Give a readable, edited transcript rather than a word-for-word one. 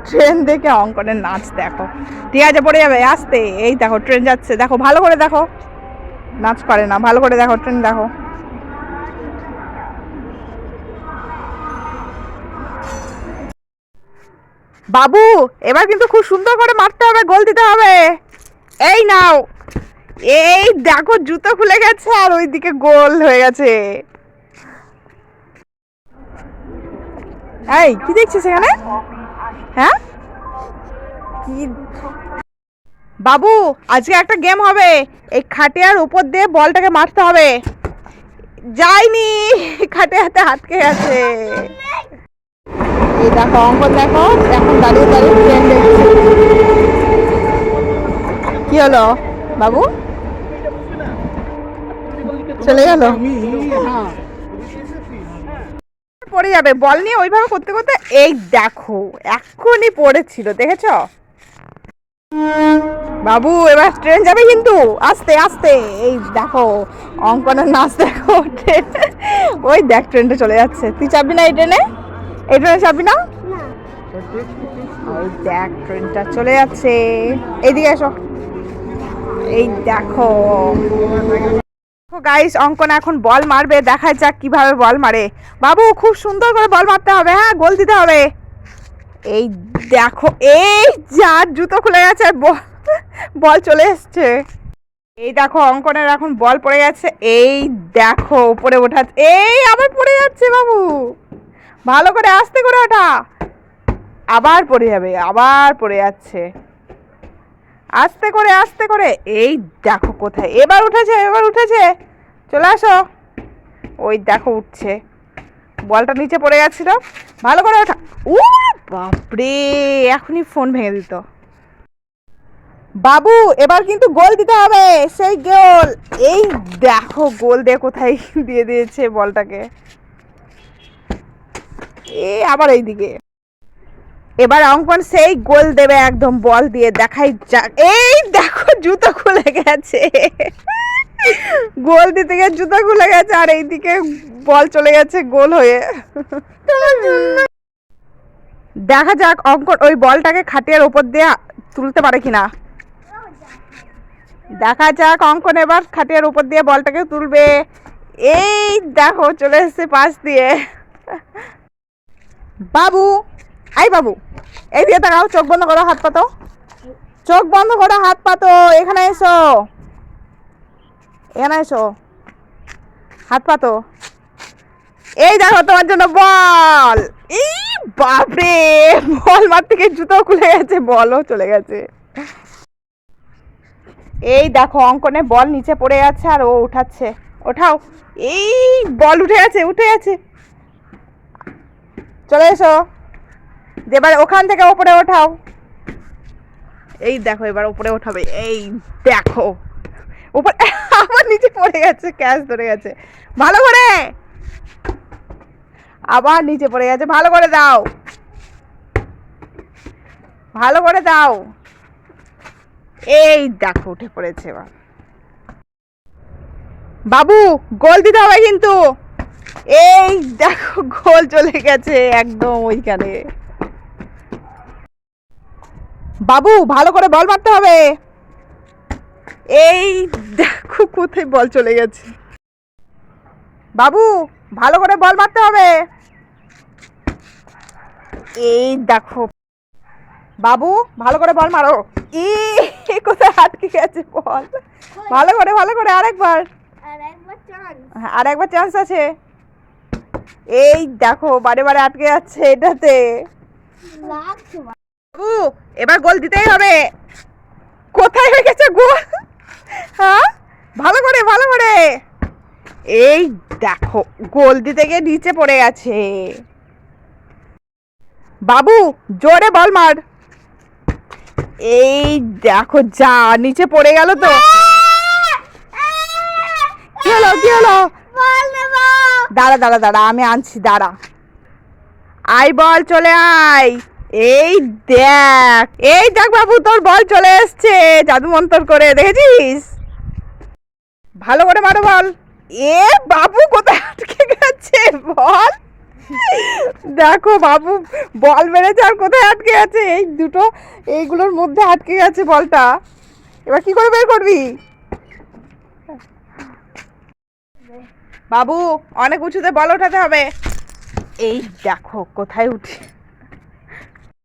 Train দেখে অঙ্কনের নাচ দেখো। ঠিক আছে, পড়ে যাবে আস্তে। এই দেখো ট্রেন যাচ্ছে, দেখো ভালো করে দেখো, নাচ করে না, ভালো করে দেখো ট্রেন দেখো। বাবু এবার কিন্তু খুব সুন্দর করে মারতে হবে, গোল দিতে হবে। এই নাও, এই দেখো জুতো খুলে গেছে আর ওইদিকে গোল হয়ে গেছে। এই কি দেখছিস এখানে? হ্যাঁ কি বাবু, আজকে একটা গেম হবে, এই খাটিয়ার উপর দিয়ে বলটাকে মারতে হবে। যাইনি, খাটিয়াতে আটকে গেছে। এই দেখো অঙ্কন, দেখো এখন দাঁড়িয়ে দাঁড়িয়ে ট্রেন দেখছে। কি হলো বাবু, চলে গেল? পড়ে যাবে বল নিয়ে ওইভাবে করতে করতে। এই দেখো এক্ষুনি পড়েছিল, দেখেছ বাবু? এবার ট্রেন যাবে কিন্তু, আস্তে আস্তে। এই দেখো অঙ্কনের নাচ দেখো, ওই দেখ ট্রেনটা চলে যাচ্ছে। তুই চাপবি না এই ট্রেনে? এই ট্রেনে চাপবি না? ওই দেখ ট্রেনটা চলে যাচ্ছে, এইদিকে এসো। এই দেখো গাইস, অঙ্কন এখন বল মারবে, দেখা যাক কিভাবে বল মারে। বাবু খুব সুন্দর করে বল মারতে হবে, হ্যাঁ গোল দিতে হবে। এই দেখো, এই যার জুতো খুলে গেছে, বল চলে এসছে। এই দেখো অঙ্কনের এখন বল পড়ে গেছে, এই দেখো উপরে ওঠাচ্ছে, এই আবার পড়ে যাচ্ছে। বাবু ভালো করে আস্তে করে ওঠা, আবার পড়ে যাবে, আবার পড়ে যাচ্ছে। আস্তে করে আস্তে করে। এই দেখো কোথায়, এবার উঠেছে, এবার উঠেছে, চলে আসো। ওই দেখো উঠছে, বলটা নিচে পড়ে গেছিল, ভালো করে ওঠা। ও বাপরে, এখনই ফোন ভেঙে দিত। বাবু এবার কিন্তু গোল দিতে হবে, সেই গোল। এই দেখো গোল দিয়ে কোথায় দিয়ে দিয়েছে বলটাকে। এই আবার এইদিকে, এবার অঙ্কন সেই গোল দেবে একদম বল দিয়ে, দেখাই যাক। এই দেখো জুতো খুলে গেছে, গোল দিতে গিয়ে জুতো খুলে গেছে, আর এইদিকে বল চলে গেছে গোল হয়ে। দেখা যাক অঙ্কন ওই বলটাকে খাটিয়ার উপর দিয়ে তুলতে পারে কিনা। দেখা যাক অঙ্কন এবার খাটিয়ার উপর দিয়ে বলটাকে তুলবে। এই দেখো চলে এসেছে পাশ দিয়ে। বাবু, আই বাবু এই দিকে তাকাও, চোখ বন্ধ করো, হাত পাতো, চোখ বন্ধ করো, হাত পাতো, এখানে এসো, এখানে এসো, হাত পাতো। এই দেখো তোমার জন্য বল। এই বাপরে, বল মারতে গিয়ে জুতো খুলে গেছে, বলও চলে গেছে। এই দেখো অঙ্কনে বল নিচে পড়ে গেছে আর ও উঠাচ্ছে, ওঠাও। এই বল উঠে গেছে, উঠে গেছে, চলে এসো। এবার ওখান থেকে ওপরে ওঠাও। এই দেখো এবার উপরে ওঠাবে, এই দেখো উপরে, আবার নিচে পড়ে গেছে, ক্যাচ ধরে গেছে, ভালো করে, আবার নিচে পড়ে গেছে, ভালো করে দাও, ভালো করে দাও। এই দেখো উঠে পড়েছে। এবার বাবু গোল দিতে হবে কিন্তু। এই দেখো গোল চলে গেছে একদম ওইখানে। বাবু ভালো করে বল মারতে হবে। এই দেখো কোথায় বল চলে গেছে। বাবু ভালো করে বল মারতে হবে। এই দেখো, বাবু ভালো করে বল মারো। এই কোথায় আটকে গেছে বল, ভালো করে, ভালো করে, আরেকবার, আরেকবার চান্স আছে। এই দেখো বারে বারে আটকে যাচ্ছে এটাতে। বাবু এবার গোল দিতেই হবে। কোথায় হয়ে গেছে গোল? হ্যাঁ ভালো করে, ভালো করে। এই দেখো গোল দিতে গিয়ে নিচে পড়ে গেছে। বাবু জোরে বল মার। এই দেখো যা নিচে পড়ে গেল তো। কি হলো, কি হলো? দাঁড়া দাঁড়া দাঁড়া, আমি আনছি, দাঁড়া। আই বল চলে আয়। এই দেখ, এই দেখ বাবু তোর বল চলে এসছে জাদু মন্তর করে, দেখেছিস? ভালো করে মারো বল। এ বাবু কোথায় আটকে গেছে বল। দেখো বাবু বল মেরেছে আর কোথায় আটকে আছে, এই দুটো এইগুলোর মধ্যে আটকে গেছে বলটা। এবার কি করে বের করবি? বাবু অনেক উঁচুতে বল ওঠাতে হবে। এই দেখো কোথায় উঠে